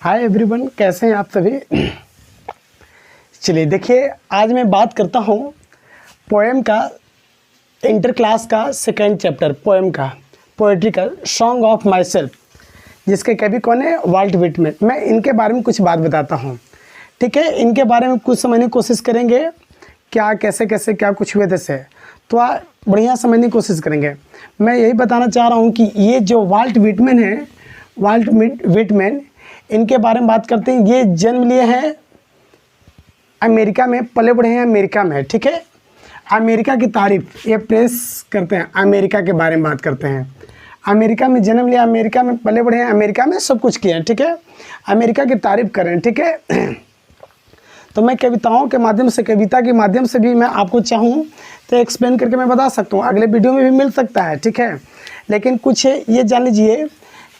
Hi everyone, कैसे हैं आप सभी। चलिए देखिए, आज मैं बात करता हूँ पोएम का, इंटर क्लास का सेकंड चैप्टर पोएम का, पोएट्री का, सॉन्ग ऑफ माई सेल्फ, जिसके कवि कौन है, वाल्ट व्हिटमैन। मैं इनके बारे में कुछ बात बताता हूँ, ठीक है। इनके बारे में कुछ समझने की कोशिश करेंगे, क्या कैसे कैसे क्या कुछ हुए थे, तो बढ़िया समझने की कोशिश करेंगे। मैं यही बताना चाह रहा हूँ कि ये जो वाल्ट व्हिटमैन है, वाल्ट व्हिटमैन, इनके बारे में बात करते हैं। ये जन्म लिए हैं अमेरिका में, पले बढ़े हैं अमेरिका में, ठीक है। अमेरिका की तारीफ ये प्रेस करते हैं, अमेरिका के बारे में बात करते हैं। अमेरिका में जन्म लिया, अमेरिका में पले बढ़े हैं, अमेरिका में सब कुछ किए हैं, ठीक है। अमेरिका की तारीफ करें, ठीक है। तो मैं कविताओं के माध्यम से, कविता के माध्यम से भी मैं आपको चाहूँ तो एक्सप्लेन करके मैं बता सकता हूँ, अगले वीडियो में भी मिल सकता है, ठीक है। लेकिन कुछ ये जान लीजिए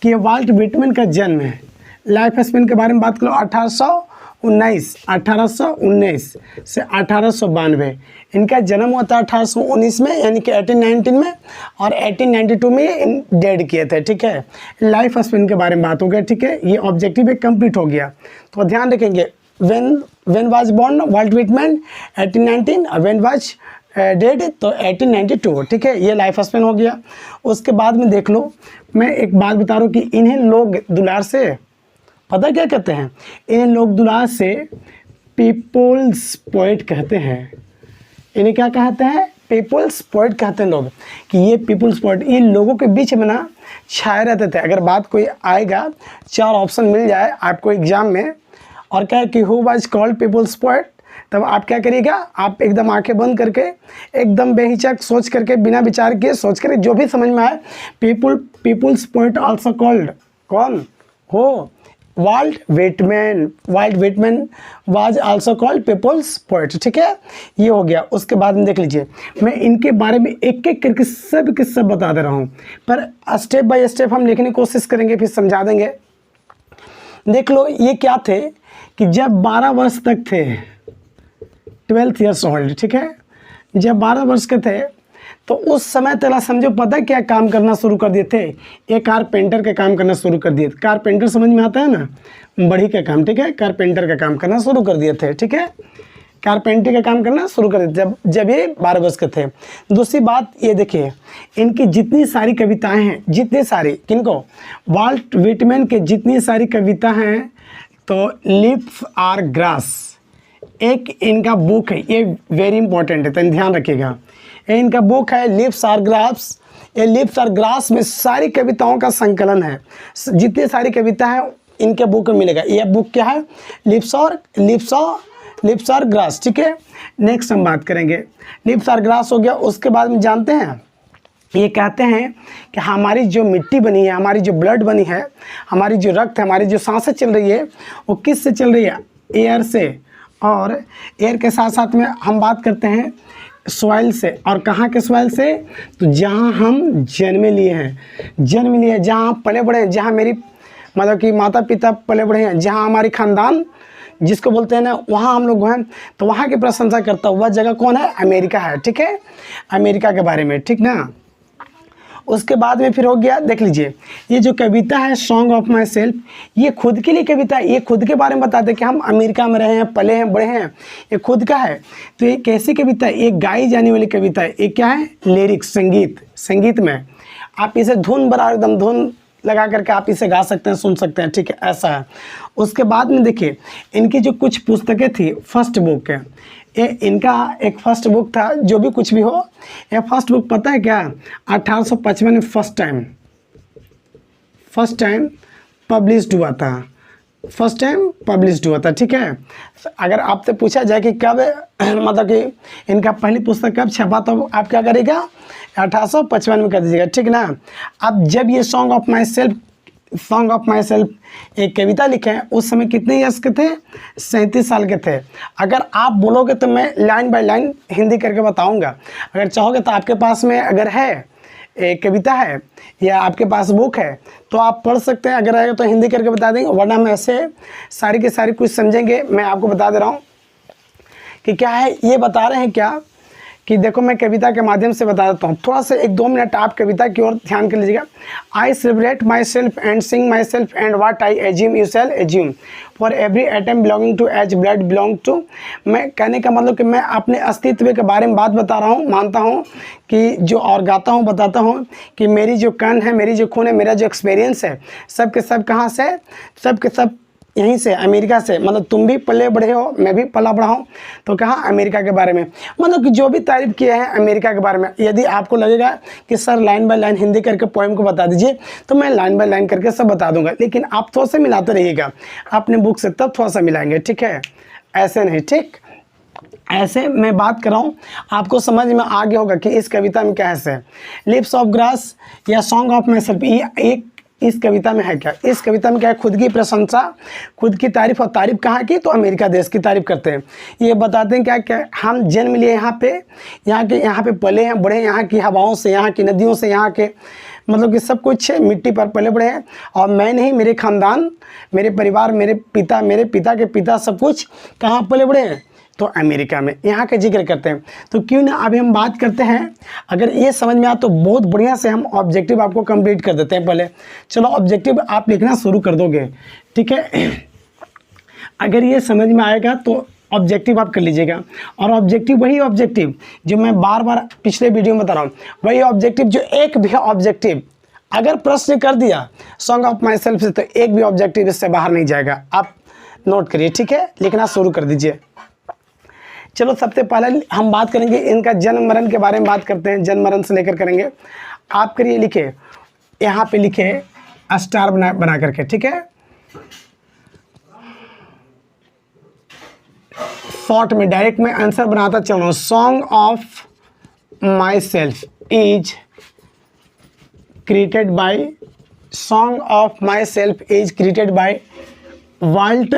कि ये वाल्ट व्हिटमैन का जन्म है। लाइफ स्पेन के बारे में बात करो, 1819 से 1892। इनका जन्म हुआ था 1819 में, यानी कि 1819 में, और 1892 में ये डेड किए थे, ठीक है। लाइफ स्पेन के बारे में बात हो गया, ठीक है। ये ऑब्जेक्टिव एक कंप्लीट हो गया। तो ध्यान रखेंगे, when was born Walt Whitman 1819, और व्हेन वाज डेड तो 1892, ठीक है। ये लाइफ स्पेन हो गया। उसके बाद में देख लो, मैं एक बात बता रहा हूँ कि इन्हें लोग दुलार से, पता क्या कहते हैं, इन्हें लोग दुलार से पीपुल्स पोएट कहते हैं। इन्हें क्या कहते हैं, पीपुल्स पोएट कहते हैं लोग, कि ये पीपुल्स पोएट, ये लोगों के बीच में ना छाए रहते थे। अगर बात कोई आएगा, 4 ऑप्शन मिल जाए आपको एग्जाम में, और क्या कि who was called people's poet, तब आप क्या करिएगा, आप एकदम आंखें बंद करके, एकदम बेहिचक सोच करके, बिना विचार किए सोच करके, जो भी समझ में आए, पीपुल्स पोएट आल्सो कॉल्ड, कौन हो, Walt Whitman. Walt Whitman was also called people's poet, ठीक है। ये हो गया। उसके बाद में देख लीजिए, मैं इनके बारे में एक एक करके सब के सब बता दे रहा हूँ, पर स्टेप बाय स्टेप हम लिखने की कोशिश करेंगे, फिर समझा देंगे। देख लो, ये क्या थे कि जब 12 वर्ष तक थे, 12 ईयर्स ओल्ड, ठीक है, जब 12 वर्ष के थे, तो उस समय तेरा समझो, पता क्या काम करना शुरू कर दिए थे, एक कारपेंटर का काम करना शुरू कर दिए। कारपेंटर समझ में आता है ना, बढ़ी का काम, ठीक है। कारपेंटर का काम करना शुरू कर दिए थे, ठीक है। कारपेंटर का काम करना शुरू कर दिए जब ये 12 वर्ष के थे। दूसरी बात ये देखिए, इनकी जितनी सारी कविताएं हैं, जितनी सारी, किनको, वाल्ट व्हिटमैन के जितनी सारी कविता हैं, तो लिव्स आर ग्रास, एक इनका बुक है, ये वेरी इंपॉर्टेंट है, तो ध्यान रखिएगा। ये इनका बुक है लिव्स आर ग्रास। ये लिव्स आर ग्रास में सारी कविताओं का संकलन है, जितनी सारी कविता है इनके बुक में मिलेगा। ये बुक क्या है, लिव्स आर ग्रास, ठीक है। नेक्स्ट हम बात करेंगे, लिव्स आर ग्रास हो गया। उसके बाद में जानते हैं, ये कहते हैं कि हमारी जो मिट्टी बनी है, हमारी जो ब्लड बनी है, हमारी जो रक्त है, हमारी जो सांसें चल रही है, वो किस से चल रही है, एयर से। और एयर के साथ साथ में हम बात करते हैं सॉइल से। और कहाँ के सॉइल से, तो जहाँ हम जन्म लिए हैं, जहाँ पले बढ़े हैं, जहाँ मेरी मतलब कि माता पिता पले बढ़े हैं, जहाँ हमारी ख़ानदान जिसको बोलते हैं ना, वहाँ हम लोग हैं। तो वहाँ की प्रशंसा करता हुआ जगह कौन है, अमेरिका है, ठीक है। अमेरिका के बारे में, ठीक ना। उसके बाद में फिर हो गया, देख लीजिए, ये जो कविता है सॉन्ग ऑफ माई सेल्फ, ये खुद के लिए कविता है। ये खुद के बारे में बताते हैं कि हम अमेरिका में रहे हैं, पले हैं, बड़े हैं, ये खुद का है। तो ये कैसी कविता है, ये गाई जाने वाली कविता है। ये क्या है, लिरिक्स, संगीत में आप इसे धुन बना, एकदम धुन लगा करके आप इसे गा सकते हैं, सुन सकते हैं, ठीक है, ऐसा है। उसके बाद में देखिए, इनकी जो कुछ पुस्तकें थी, फर्स्ट बुक है ये, इनका एक फर्स्ट बुक था, जो भी कुछ भी हो, ये फर्स्ट बुक पता है क्या, 1855 में फर्स्ट टाइम पब्लिश्ड हुआ था, ठीक है। अगर आपसे पूछा जाए कि कब मतलब कि इनका पहली पुस्तक कब छपा, तो आप क्या करेगा, 1855 में कर दीजिएगा, ठीक ना। अब जब ये सॉन्ग ऑफ माई सेल्फ एक कविता लिखे हैं, उस समय कितने ईयर्स के थे, 37 साल के थे। अगर आप बोलोगे तो मैं लाइन बाय लाइन हिंदी करके बताऊंगा। अगर चाहोगे तो आपके पास में अगर है एक कविता है या आपके पास बुक है तो आप पढ़ सकते हैं, अगर आएगा तो हिंदी करके बता देंगे, वरना हम ऐसे सारी के सारी कुछ समझेंगे। मैं आपको बता दे रहा हूँ कि क्या है, ये बता रहे हैं क्या कि देखो मैं कविता के माध्यम से बता देता हूँ, थोड़ा सा 1-2 मिनट आप कविता की ओर ध्यान कर लीजिएगा। I celebrate myself and sing myself and what I assume you shall assume for every atom belonging to as blood belong to. मैं कहने का मतलब कि मैं अपने अस्तित्व के बारे में बात बता रहा हूँ, मानता हूँ कि जो और गाता हूँ, बताता हूँ कि मेरी जो कण है, मेरी जो खून है, मेरा जो एक्सपीरियंस है, सब के सब कहाँ से, सब के सब यहीं से, अमेरिका से। मतलब तुम भी पले बढ़े हो, मैं भी पला बढ़ा हूँ, तो कहाँ, अमेरिका के बारे में। मतलब कि जो भी तारीफ़ किए हैं अमेरिका के बारे में। यदि आपको लगेगा कि sir line by line Hindi करके पोएम को बता दीजिए, तो मैं लाइन बाय लाइन करके सब बता दूंगा, लेकिन आप थोड़ा सा मिलाते रहिएगा अपने बुक से, तब थोड़ा सा मिलाएंगे, ठीक है, ऐसे नहीं, ठीक। ऐसे मैं बात कर रहा हूँ, आपको समझ में आ गया होगा कि इस कविता में क्या है। लिप्स ऑफ ग्रास या सॉन्ग ऑफ माई सेल्फ, ये एक इस कविता में है क्या, इस कविता में क्या है, खुद की प्रशंसा, खुद की तारीफ। और तारीफ कहाँ की, तो अमेरिका देश की तारीफ करते हैं। ये बताते हैं क्या क्या हम जन्म लिए यहाँ पे, यहाँ पे पले हैं, बढ़े यहाँ की हवाओं से, यहाँ की नदियों से, यहाँ के मतलब कि सब कुछ मिट्टी पर पले बढ़े हैं। और मैं नहीं, मेरे ख़ानदान, मेरे परिवार, मेरे पिता के पिता, सब कुछ कहाँ पले बढ़े हैं, तो अमेरिका में, यहाँ का जिक्र करते हैं। तो क्यों ना अभी हम बात करते हैं, अगर ये समझ में आए तो बहुत बढ़िया से हम ऑब्जेक्टिव आपको कंप्लीट कर देते हैं। पहले चलो ऑब्जेक्टिव आप लिखना शुरू कर दोगे, ठीक है। अगर ये समझ में आएगा तो ऑब्जेक्टिव आप कर लीजिएगा। और ऑब्जेक्टिव वही ऑब्जेक्टिव जो मैं बार बार पिछले वीडियो में बता रहा हूँ, वही ऑब्जेक्टिव जो एक भी ऑब्जेक्टिव अगर प्रश्न कर दिया सॉन्ग ऑफ माई सेल्फ से, तो एक भी ऑब्जेक्टिव इससे बाहर नहीं जाएगा। आप नोट करिए, ठीक है, लिखना शुरू कर दीजिए। चलो सबसे पहले हम बात करेंगे इनका जन्म मरण के बारे में बात करते हैं, जन्म मरण से लेकर करेंगे। आप करिए, लिखे, यहाँ पे लिखे स्टार बना करके, ठीक है। शॉर्ट में डायरेक्ट में आंसर बनाता चल रहा हूँ। Song of myself is created by, song of myself is created by Walt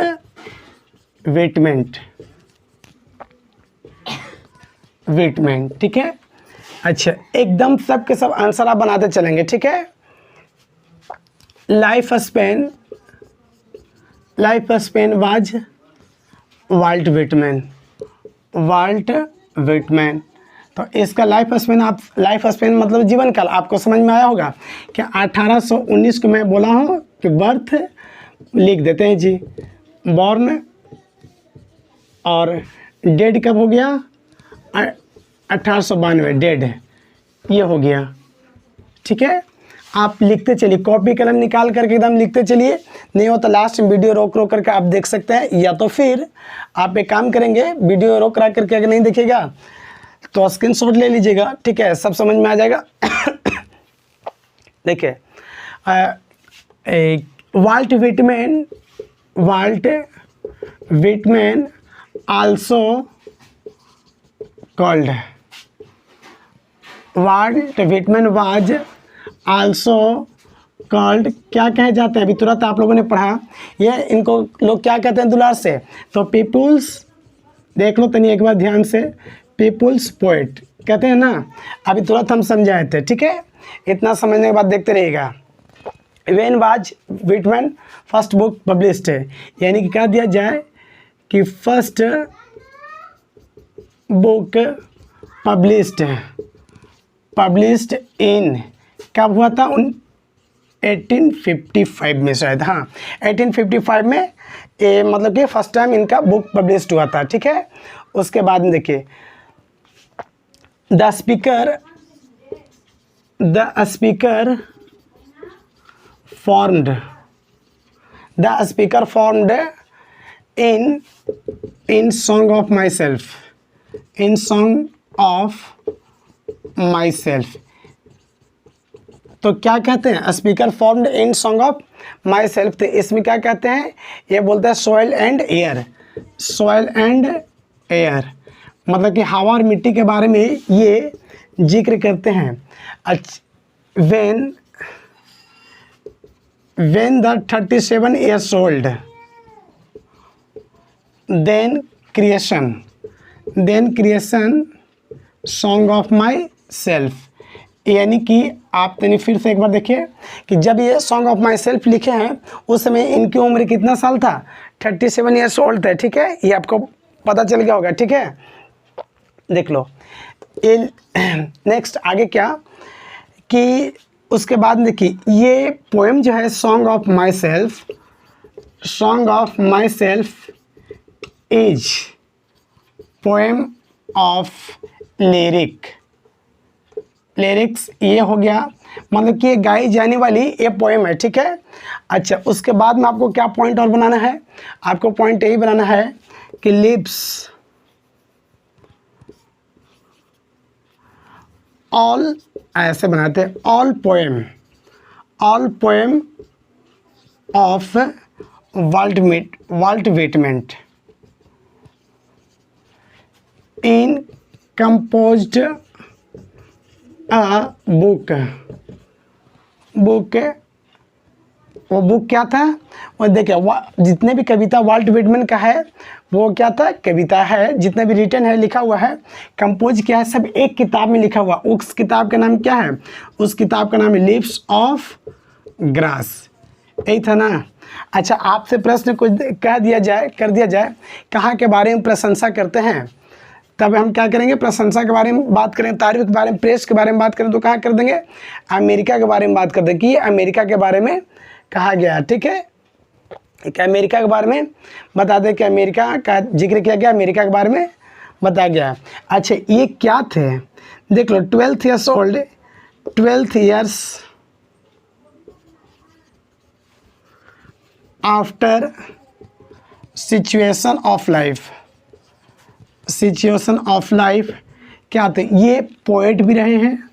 Whitman, ठीक है। अच्छा, एकदम सब के सब आंसर आप बनाते चलेंगे, ठीक है। Life span was Walt Whitman. तो इसका लाइफ स्पेन मतलब जीवन काल आपको समझ में आया होगा कि 1819 को मैं बोला हूँ कि बर्थ लिख देते हैं जी, बॉर्न, और डेड कब हो गया, 1892 डेड, ये हो गया, ठीक है। आप लिखते चलिए, कॉपी कलम निकाल करके एकदम लिखते चलिए, नहीं हो तो लास्ट में वीडियो रोक करके आप देख सकते हैं, या तो फिर आप एक काम करेंगे, वीडियो रोक करके अगर नहीं देखिएगा तो स्क्रीनशॉट ले लीजिएगा, ठीक है, सब समझ में आ जाएगा। देखिए, Walt Whitman also called, Walt Whitman was also called, क्या कहे जाते हैं, अभी तुरंत आप लोगों ने पढ़ा, ये इनको लोग क्या कहते हैं दुलार से, तो पीपुल्स, देख लो तनी एक बार ध्यान से, पीपुल्स पोएट कहते हैं ना, अभी तुरंत हम समझाए थे, ठीक है। इतना समझने के बाद देखते रहिएगा। When was Whitman first book published है, यानी कि कह दिया जाए कि फर्स्ट बुक पब्लिश्ड इन, कब हुआ था, 1855 में शायद, हाँ 1855 में ये मतलब कि फर्स्ट टाइम इनका बुक पब्लिश्ड हुआ था, ठीक है। उसके बाद में देखिए, the speaker formed in song of myself, तो क्या कहते हैं, speaker formed in song of my self, तो इसमें क्या कहते हैं, ये बोलते हैं सॉइल एंड एयर, मतलब कि हवा और मिट्टी के बारे में ये जिक्र करते हैं। when the 37 years old, then creation song of myself, यानी कि आप तनी फिर से एक बार देखिए कि जब ये सॉन्ग ऑफ माई सेल्फ लिखे हैं उस समय इनकी उम्र कितना साल था, 37 ईयर्स ओल्ड थे, ठीक है, ये आपको पता चल गया होगा, ठीक है। देख लो, ये नेक्स्ट आगे क्या कि उसके बाद देखिए ये पोएम जो है song of myself is poem of lyrics ये हो गया, मतलब कि ये गाई जाने वाली ये पोएम है, ठीक है। अच्छा, उसके बाद में आपको क्या पॉइंट और बनाना है, आपको पॉइंट यही बनाना है कि लिप्स ऑल, ऐसे बनाते हैं, all poem of Walt Whitman in composed book. वो बुक क्या था, वो देखिए जितने भी कविता वाल्ट विटमैन का है वो क्या था, कविता है, जितने भी रिटन है लिखा हुआ है, कंपोज किया है, सब एक किताब में लिखा हुआ। उस किताब का नाम क्या है, उस किताब का नाम है लिप्स ऑफ ग्रास, यही था ना। अच्छा, आपसे प्रश्न कुछ कर दिया जाए कहाँ के बारे में प्रशंसा करते हैं, तब हम क्या करेंगे, प्रशंसा के बारे में बात करें, तारीफ के बारे में, प्रेस के बारे में बात करें तो कहाँ कर देंगे, अमेरिका के बारे में बात कर देंगे कि अमेरिका के बारे में कहा गया, ठीक है। कि अमेरिका के बारे में बता दें कि अमेरिका का जिक्र किया गया, अमेरिका के बारे में बताया गया। अच्छा, ये क्या थे, देख लो, 12 years old, 12 years after situation of life क्या थे, ये पोएट भी रहे हैं,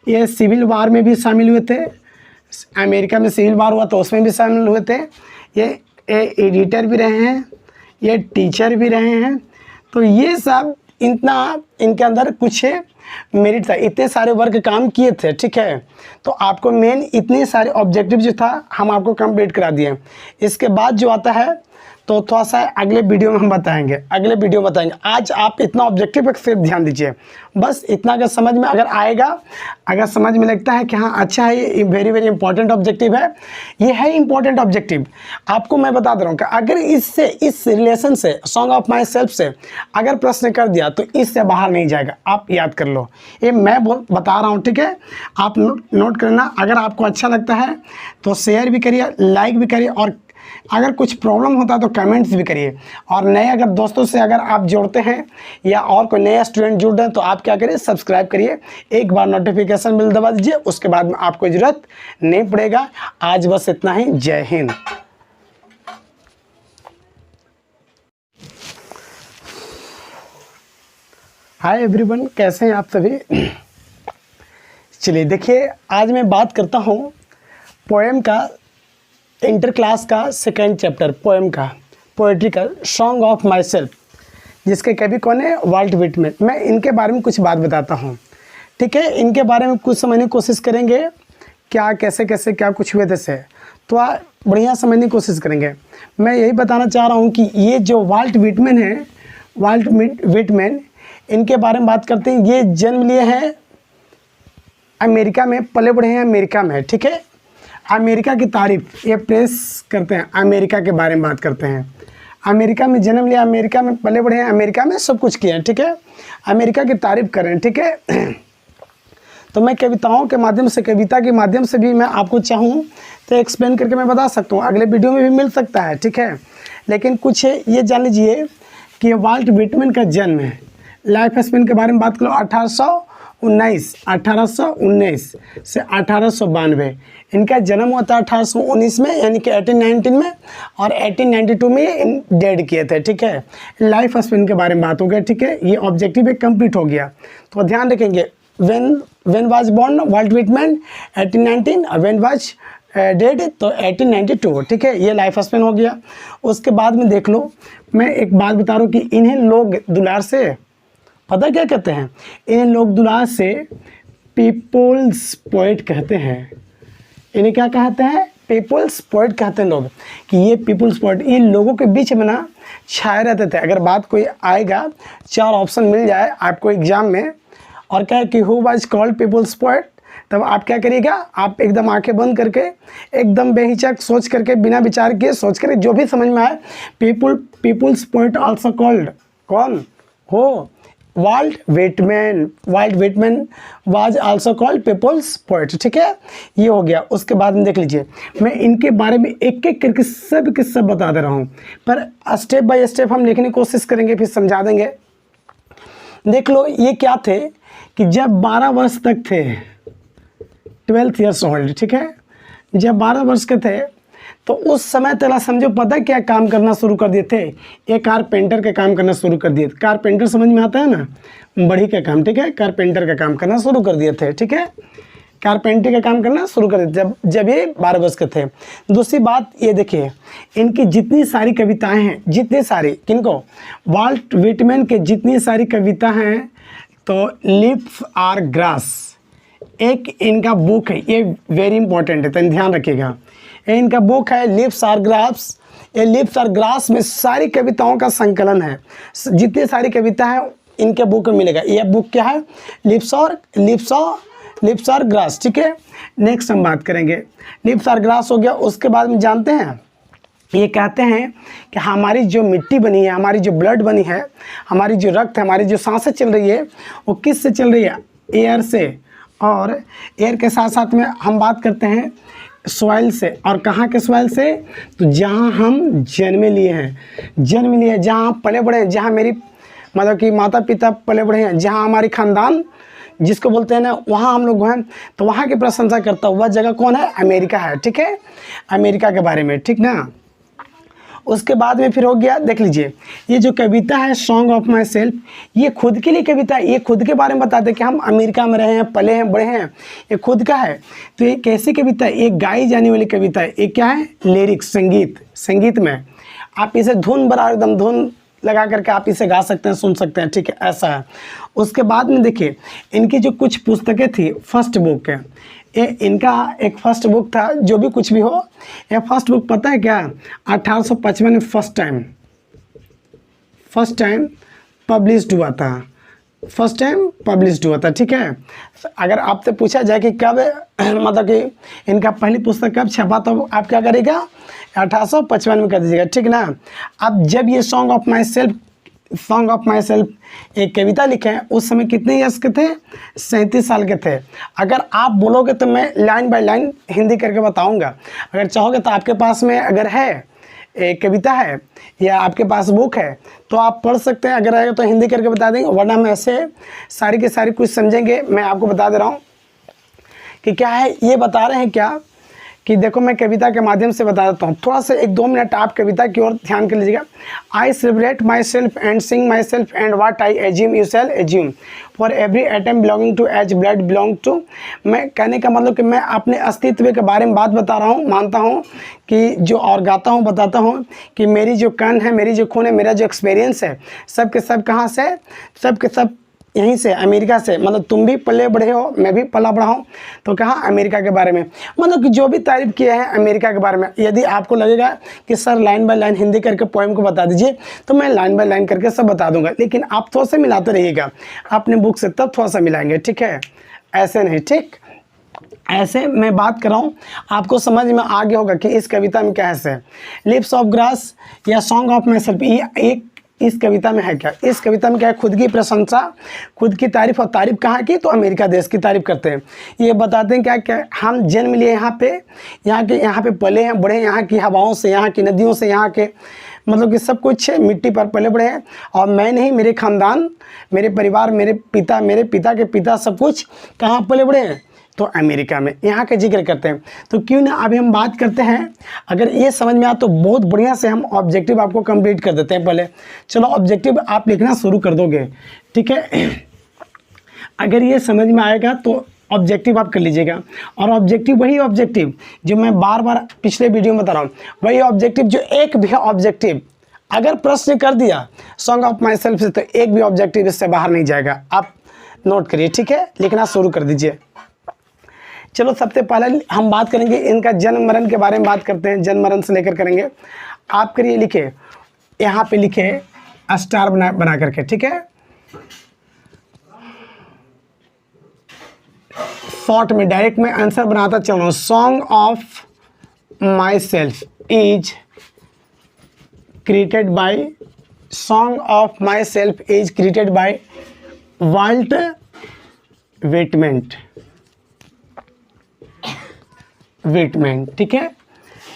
ये सिविल वार में भी शामिल हुए थे, अमेरिका में सिविल वार हुआ तो उसमें भी शामिल हुए थे, ये एडिटर भी रहे हैं, ये टीचर भी रहे हैं। तो ये सब इतना इनके अंदर कुछ मेरिट था, इतने सारे वर्क काम किए थे, ठीक है। तो आपको मेन इतने सारे ऑब्जेक्टिव जो था हम आपको कंप्लीट करा दिए। इसके बाद जो आता है तो थोड़ा सा अगले वीडियो में हम बताएंगे, आज आप इतना ऑब्जेक्टिव पर सिर्फ ध्यान दीजिए, बस इतना अगर समझ में अगर आएगा, अगर समझ में लगता है कि हाँ अच्छा है, ये वेरी वेरी इंपॉर्टेंट ऑब्जेक्टिव है, ये है इंपॉर्टेंट ऑब्जेक्टिव। आपको मैं बता दे रहा हूँ कि अगर इस रिलेशन से, सॉन्ग ऑफ माई सेल्फ से अगर प्रश्न कर दिया तो इससे बाहर नहीं जाएगा, आप याद कर लो, ये मैं बता रहा हूँ, ठीक है। आप नोट करना, अगर आपको अच्छा लगता है तो शेयर भी करिए, लाइक भी करिए, और अगर कुछ प्रॉब्लम होता है तो कमेंट्स भी करिए। और नए अगर दोस्तों से अगर आप जोड़ते हैं या और कोई नया स्टूडेंट जुड़ रहे हैं तो आप क्या करिए, सब्सक्राइब करिए, एक बार नोटिफिकेशन बिल दबा दीजिए, उसके बाद में आपको ज़रूरत नहीं पड़ेगा। आज बस इतना ही, जय हिंद। हाय एवरीवन, कैसे हैं आप सभी। चलिए देखिए, आज मैं बात करता हूँ पोएम का, इंटर क्लास का सेकेंड चैप्टर पोएम का, पोएट्री का, सॉन्ग ऑफ माई सेल्फ, जिसके कवि कौन है, वाल्ट विटमैन। मैं इनके बारे में कुछ बात बताता हूँ, ठीक है। इनके बारे में कुछ समझने की कोशिश करेंगे, क्या कैसे कैसे क्या कुछ हुए थे, तो बढ़िया समझने की कोशिश करेंगे। मैं यही बताना चाह रहा हूँ कि ये जो वाल्ट विटमैन है, वाल्ट विटमैन, इनके बारे में बात करते हैं। ये जन्म लिए हैं अमेरिका में, पले बढ़े हैं अमेरिका में, ठीक है। अमेरिका की तारीफ ये प्रेस करते हैं, अमेरिका के बारे में बात करते हैं। अमेरिका में जन्म लिया, अमेरिका में पले बढ़े हैं, अमेरिका में सब कुछ किए हैं, ठीक है। अमेरिका की तारीफ कर रहे हैं, ठीक है। तो मैं कविताओं के माध्यम से, कविता के माध्यम से भी मैं आपको चाहूँ तो एक्सप्लेन करके मैं बता सकता हूँ, अगले वीडियो में भी मिल सकता है, ठीक है। लेकिन कुछ ये जान लीजिए कि वाल्ट विटमैन का जन्म है, लाइफ स्पेन के बारे में बात करो, 1819 से 1892। इनका जन्म हुआ था 1819 में, यानी कि 1819 में, और 1892 में डेड किए थे, ठीक है। लाइफ स्पेन के बारे में बात हो गया, ठीक है। ये ऑब्जेक्टिव एक कंप्लीट हो गया, तो ध्यान रखेंगे। When was born Walt Whitman 1819, और व्हेन वाज डेड तो 1892, ठीक है। ये लाइफ स्पेन हो गया। उसके बाद में देख लो, मैं एक बात बता रहा हूँ कि इन्हें लोग दुलार से, पता क्या कहते हैं, इन्हें लोग दुलार से पीपल्स पोएट कहते हैं। इन्हें क्या कहते हैं, पीपल्स पोएट कहते हैं लोग, कि ये पीपल्स पोएट, ये लोगों के बीच में ना छाए रहते थे। अगर बात कोई आएगा, 4 ऑप्शन मिल जाए आपको एग्जाम में, और क्या है कि who was called people's poet, तब आप क्या करिएगा, आप एकदम आंखें बंद करके, एकदम बेहिचक सोच करके, बिना विचार किए सोच करके, जो भी समझ में आए, पीपल्स पोएट आल्सो कॉल्ड, कौन हो, Walt Whitman was also called people's poet, ठीक है, ये हो गया। उसके बाद में देख लीजिए, मैं इनके बारे में एक एक करके सब के सब बता दे रहा हूँ, पर स्टेप बाय स्टेप हम लिखने की कोशिश करेंगे, फिर समझा देंगे। देख लो, ये क्या थे कि जब 12 वर्ष तक थे, 12 ईयर्स ओल्ड, ठीक है, जब 12 वर्ष के थे तो उस समय तेरा समझो पता क्या काम करना शुरू कर दिए थे, एक कारपेंटर के काम करना शुरू कर दिए। कारपेंटर समझ में आता है ना, बढ़ी का काम, ठीक है, कारपेंटर का काम करना शुरू कर दिए थे, ठीक है, कारपेंटर का काम करना शुरू कर दिए जब ये 12 वर्ष के थे। दूसरी बात ये देखिए, इनकी जितनी सारी कविताएं हैं, जितनी सारी, किनको, वाल्ट व्हिटमैन के जितनी सारी कविता हैं, तो लिव्स आर ग्रास एक इनका बुक है, ये वेरी इंपॉर्टेंट है, तो ध्यान रखिएगा। ये इनका बुक है लिव्स आर ग्रास। ये लिव्स आर ग्रास में सारी कविताओं का संकलन है, जितनी सारी कविता है इनके बुक में मिलेगा। ये बुक क्या है, लिव्स आर ग्रास, ठीक है। नेक्स्ट हम बात करेंगे, लिव्स आर ग्रास हो गया। उसके बाद में जानते हैं, ये कहते हैं कि हमारी जो मिट्टी बनी है, हमारी जो ब्लड बनी है, हमारी जो रक्त है, हमारी जो सांसें चल रही है, वो किस से चल रही है, एयर से, और एयर के साथ साथ में हम बात करते हैं सॉइल से। और कहाँ के सॉइल से, तो जहाँ हम जन्म लिए हैं, जहाँ पले बड़े हैं, जहाँ मेरी मतलब कि माता पिता पले बड़े हैं, जहाँ हमारी ख़ानदान जिसको बोलते हैं ना, वहाँ हम लोग हैं, तो वहाँ की प्रशंसा करता हुआ जगह कौन है, अमेरिका है, ठीक है, अमेरिका के बारे में, ठीक ना। उसके बाद में फिर हो गया, देख लीजिए, ये जो कविता है सॉन्ग ऑफ माई सेल्फ, ये खुद के लिए कविता है, ये खुद के बारे में बताते हैं कि हम अमेरिका में रहे हैं, पले हैं, बड़े हैं, ये खुद का है। तो ये कैसी कविता है, ये गाई जाने वाली कविता है। ये क्या है, लिरिक्स, संगीत में आप इसे धुन बना, एकदम धुन लगा करके आप इसे गा सकते हैं, सुन सकते हैं, ठीक है, ऐसा है। उसके बाद में देखिए, इनकी जो कुछ पुस्तकें थी, फर्स्ट बुक है ये, इनका एक फर्स्ट बुक था, जो भी कुछ भी हो, ये फर्स्ट बुक पता है क्या, 1855 में फर्स्ट टाइम पब्लिश्ड हुआ था, ठीक है। अगर आपसे पूछा जाए कि कब मतलब कि इनका पहली पुस्तक कब छपा, तो आप क्या करेगा, 1855 में कर दीजिएगा, ठीक ना। अब जब ये सॉन्ग ऑफ माई सेल्फ एक कविता लिखे हैं, उस समय कितने ईयर्स के थे, 37 साल के थे। अगर आप बोलोगे तो मैं लाइन बाय लाइन हिंदी करके बताऊंगा, अगर चाहोगे तो आपके पास में अगर है एक कविता है या आपके पास बुक है तो आप पढ़ सकते हैं, अगर आएगा तो हिंदी करके बता देंगे, वरना हम ऐसे सारी की सारी कुछ समझेंगे। मैं आपको बता दे रहा हूँ कि क्या है, ये बता रहे हैं क्या कि देखो, मैं कविता के माध्यम से बता देता हूँ, थोड़ा सा 1-2 मिनट आप कविता की ओर ध्यान कर लीजिएगा। I celebrate myself and sing myself and what I assume you shall assume for every atom belonging to as blood belong to. मैं कहने का मतलब कि मैं अपने अस्तित्व के बारे में बात बता रहा हूँ, मानता हूँ कि जो, और गाता हूँ, बताता हूँ कि मेरी जो कण है, मेरी जो खून है, मेरा जो एक्सपीरियंस है, सब के सब कहाँ से, सब के सब यहीं से, अमेरिका से। मतलब तुम भी पले बढ़े हो, मैं भी पला बढ़ा हूँ, तो कहाँ, अमेरिका के बारे में। मतलब कि जो भी तारीफ किया है अमेरिका के बारे में। यदि आपको लगेगा कि sir line by line Hindi करके पोएम को बता दीजिए, तो मैं लाइन बाय लाइन करके सब बता दूंगा, लेकिन आप थोड़ा सा मिलाते रहिएगा अपने बुक से, तब थोड़ा सा मिलाएंगे, ठीक है, ऐसे नहीं, ठीक। ऐसे मैं बात कर रहा हूँ, आपको समझ में आ गया होगा कि इस कविता में क्या है। लिप्स ऑफ ग्रास या सॉन्ग ऑफ माई सेल्फ, ये एक इस कविता में है क्या, इस कविता में क्या है, खुद की प्रशंसा, खुद की तारीफ। और तारीफ कहाँ की, तो अमेरिका देश की तारीफ करते हैं। ये बताते हैं क्या हम जन्म लिए यहाँ पे, यहाँ पे पले हैं, बड़े हैं, यहाँ की हवाओं से, यहाँ की नदियों से, यहाँ के मतलब कि सब कुछ मिट्टी पर पले बड़े हैं। और मैं नहीं, मेरे ख़ानदान, मेरे परिवार, मेरे पिता के पिता, सब कुछ कहाँ पले बड़े हैं, तो अमेरिका में, यहाँ का जिक्र करते हैं। तो क्यों ना अभी हम बात करते हैं, अगर ये समझ में आया तो बहुत बढ़िया से हम ऑब्जेक्टिव आपको कंप्लीट कर देते हैं। पहले चलो ऑब्जेक्टिव आप लिखना शुरू कर दोगे, ठीक है। अगर ये समझ में आएगा तो ऑब्जेक्टिव आप कर लीजिएगा। और ऑब्जेक्टिव वही ऑब्जेक्टिव जो मैं बार बार पिछले वीडियो में बता रहा हूँ, वही ऑब्जेक्टिव जो एक भी ऑब्जेक्टिव अगर प्रश्न कर दिया सॉन्ग ऑफ माई सेल्फ से, तो एक भी ऑब्जेक्टिव इससे बाहर नहीं जाएगा। आप नोट करिए, ठीक है, लिखना शुरू कर दीजिए। चलो सबसे पहले हम बात करेंगे इनका जन्म मरण के बारे में बात करते हैं, जन्म मरण से लेकर करेंगे। आप करिए, लिखे, यहाँ पे लिखे स्टार बना करके, ठीक है। शॉर्ट में डायरेक्ट में आंसर बनाता चल रहा हूँ। Song of myself is created by Walt Whitman, ठीक है।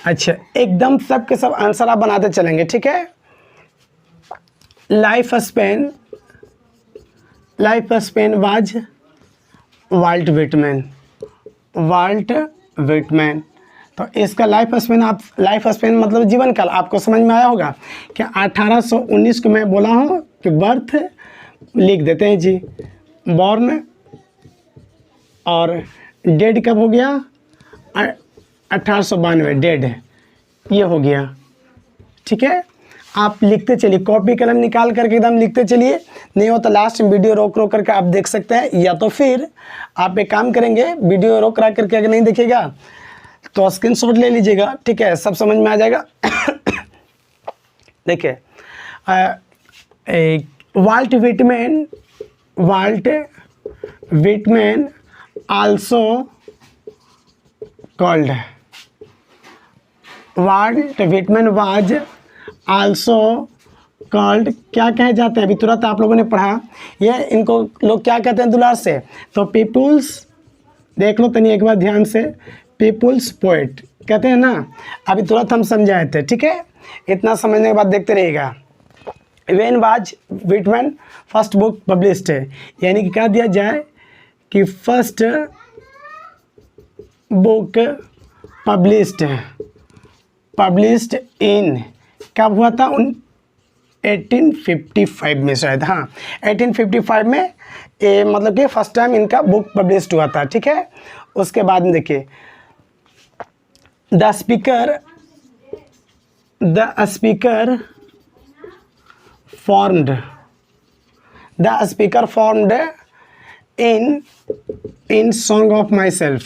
अच्छा, एकदम सब के सब आंसर आप बनाते चलेंगे, ठीक है। Life span was Walt Whitman. तो इसका लाइफ स्पेन मतलब जीवन काल आपको समझ में आया होगा कि 1819 को मैं बोला हूँ कि बर्थ लिख देते हैं जी, बॉर्न, और डेड कब हो गया 1892, डेड ये हो गया, ठीक है। आप लिखते चलिए, कॉपी कलम निकाल करके एकदम लिखते चलिए, नहीं हो तो लास्ट में वीडियो रोक करके आप देख सकते हैं, या तो फिर आप एक काम करेंगे, वीडियो रोक रहा करके अगर नहीं देखिएगा तो स्क्रीनशॉट ले लीजिएगा, ठीक है, सब समझ में आ जाएगा। देखिए, Walt Whitman also called, Walt Whitman was also called, क्या कहे जाते हैं, अभी तुरंत आप लोगों ने पढ़ा, ये इनको लोग क्या कहते हैं दुलार से, तो पीपुल्स, देख लो तनी एक बार ध्यान से, पीपुल्स पोएट कहते हैं ना, अभी तुरंत हम समझाए थे, ठीक है। इतना समझने के बाद देखते रहिएगा। When was Whitman first book published है, यानी कि कह दिया जाए कि फर्स्ट बुक पब्लिश्ड इन, कब हुआ था 1855 में शायद, हाँ 1855 में ये मतलब कि फर्स्ट टाइम इनका बुक पब्लिश्ड हुआ था, ठीक है। उसके बाद में देखिए, the speaker formed in song of myself,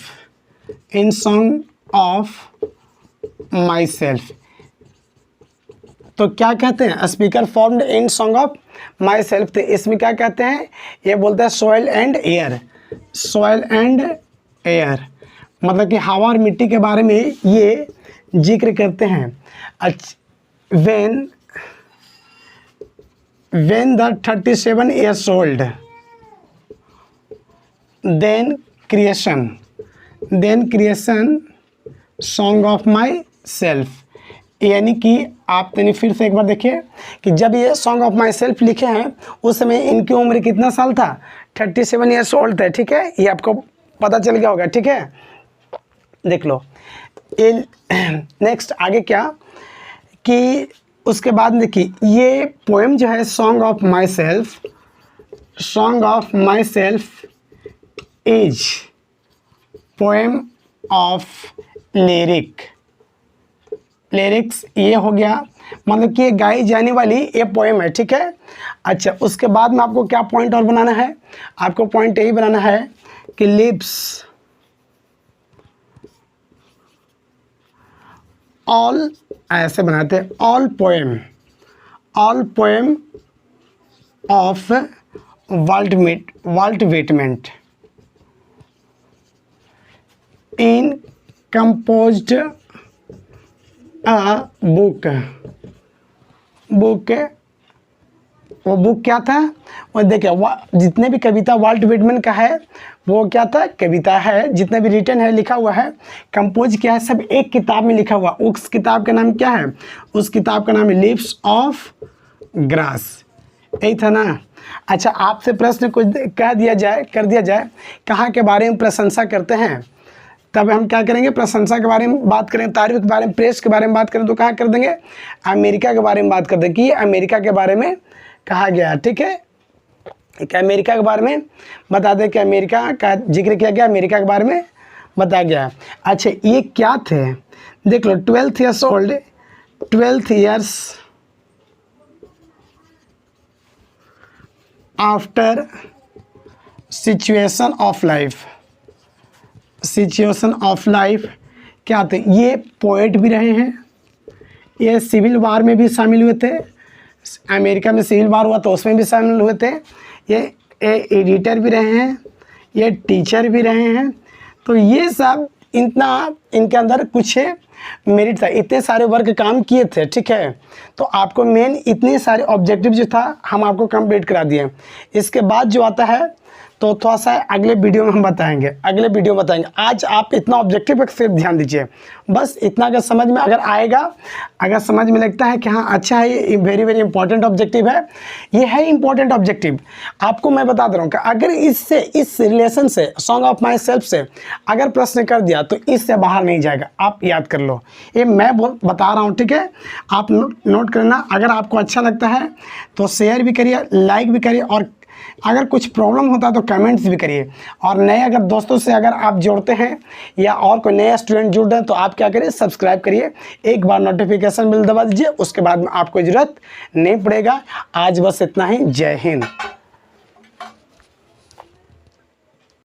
तो क्या कहते हैं, speaker formed in song of my self, तो इसमें क्या कहते हैं, ये बोलते हैं सॉइल एंड एयर, मतलब कि हवा और मिट्टी के बारे में ये जिक्र करते हैं। when the 37 years old, then creation song of myself, यानी कि आप फिर से एक बार देखिए कि जब ये सॉन्ग ऑफ माई सेल्फ लिखे हैं उस समय इनकी उम्र कितना साल था, 37 ईयर्स ओल्ड थे, ठीक है, ये आपको पता चल गया होगा, ठीक है। देख लो नेक्स्ट आगे क्या कि उसके बाद देखिए, ये पोएम जो है song of myself is poem of lyrics, ये हो गया, मतलब कि ये गाई जाने वाली ये पोएम है, ठीक है। अच्छा, उसके बाद में आपको क्या पॉइंट और बनाना है, आपको पॉइंट यही बनाना है कि लिप्स ऑल, ऐसे बनाते हैं, all poem of Walt Whitman in composed a book, वो बुक क्या था, वो देखिए जितने भी कविता वाल्ट विटमैन का है वो क्या था, कविता है, जितने भी रिटन है, लिखा हुआ है, कंपोज किया है, सब एक किताब में लिखा हुआ। उस किताब का नाम क्या है, उस किताब का नाम है लिप्स ऑफ ग्रास, यही था ना। अच्छा, आपसे प्रश्न कुछ कर दिया जाए कहाँ के बारे में प्रशंसा करते हैं, तब हम क्या करेंगे, प्रशंसा के बारे में बात करें, तारीफ के बारे में, प्रेस के बारे में बात करें तो कहाँ कर देंगे, अमेरिका के बारे में बात कर देंगे कि अमेरिका के बारे में कहा गया, ठीक है। कि अमेरिका के बारे में बता दें कि अमेरिका का जिक्र किया गया, अमेरिका के बारे में बताया गया। अच्छा, ये क्या थे, देख लो, 12 years after situation of life क्या थे, ये पोएट भी रहे हैं, ये सिविल वार में भी शामिल हुए थे, अमेरिका में सिविल वार हुआ तो उसमें भी शामिल हुए थे, ये एडिटर भी रहे हैं, ये टीचर भी रहे हैं, तो ये सब इतना इनके अंदर कुछ मेरिट था, इतने सारे वर्क काम किए थे, ठीक है। तो आपको मेन इतने सारे ऑब्जेक्टिव जो था हम आपको कंप्लीट करा दिए। इसके बाद जो आता है तो थोड़ा सा अगले वीडियो में हम बताएंगे, अगले वीडियो में बताएंगे। आज आप इतना ऑब्जेक्टिव पर सिर्फ ध्यान दीजिए, बस इतना अगर समझ में अगर आएगा, अगर समझ में लगता है कि हाँ अच्छा है, ये वेरी वेरी इंपॉर्टेंट ऑब्जेक्टिव है, ये है इंपॉर्टेंट ऑब्जेक्टिव। आपको मैं बता दे रहा हूँ कि अगर इससे, इस रिलेशन से, सॉन्ग ऑफ माई सेल्फ से अगर प्रश्न कर दिया तो इससे बाहर नहीं जाएगा, आप याद कर लो। ये मैं बता रहा हूँ, ठीक है। आप नोट करना। अगर आपको अच्छा लगता है तो शेयर भी करिए, लाइक भी करिए, और अगर कुछ प्रॉब्लम होता है तो कमेंट्स भी करिए। और नए अगर दोस्तों से अगर आप जोड़ते हैं या और कोई नया स्टूडेंट जुड़ रहे हैं तो आप क्या करिए, सब्सक्राइब करिए, एक बार नोटिफिकेशन बिल दबा दीजिए, उसके बाद में आपको ज़रूरत नहीं पड़ेगा। आज बस इतना ही। जय हिंद।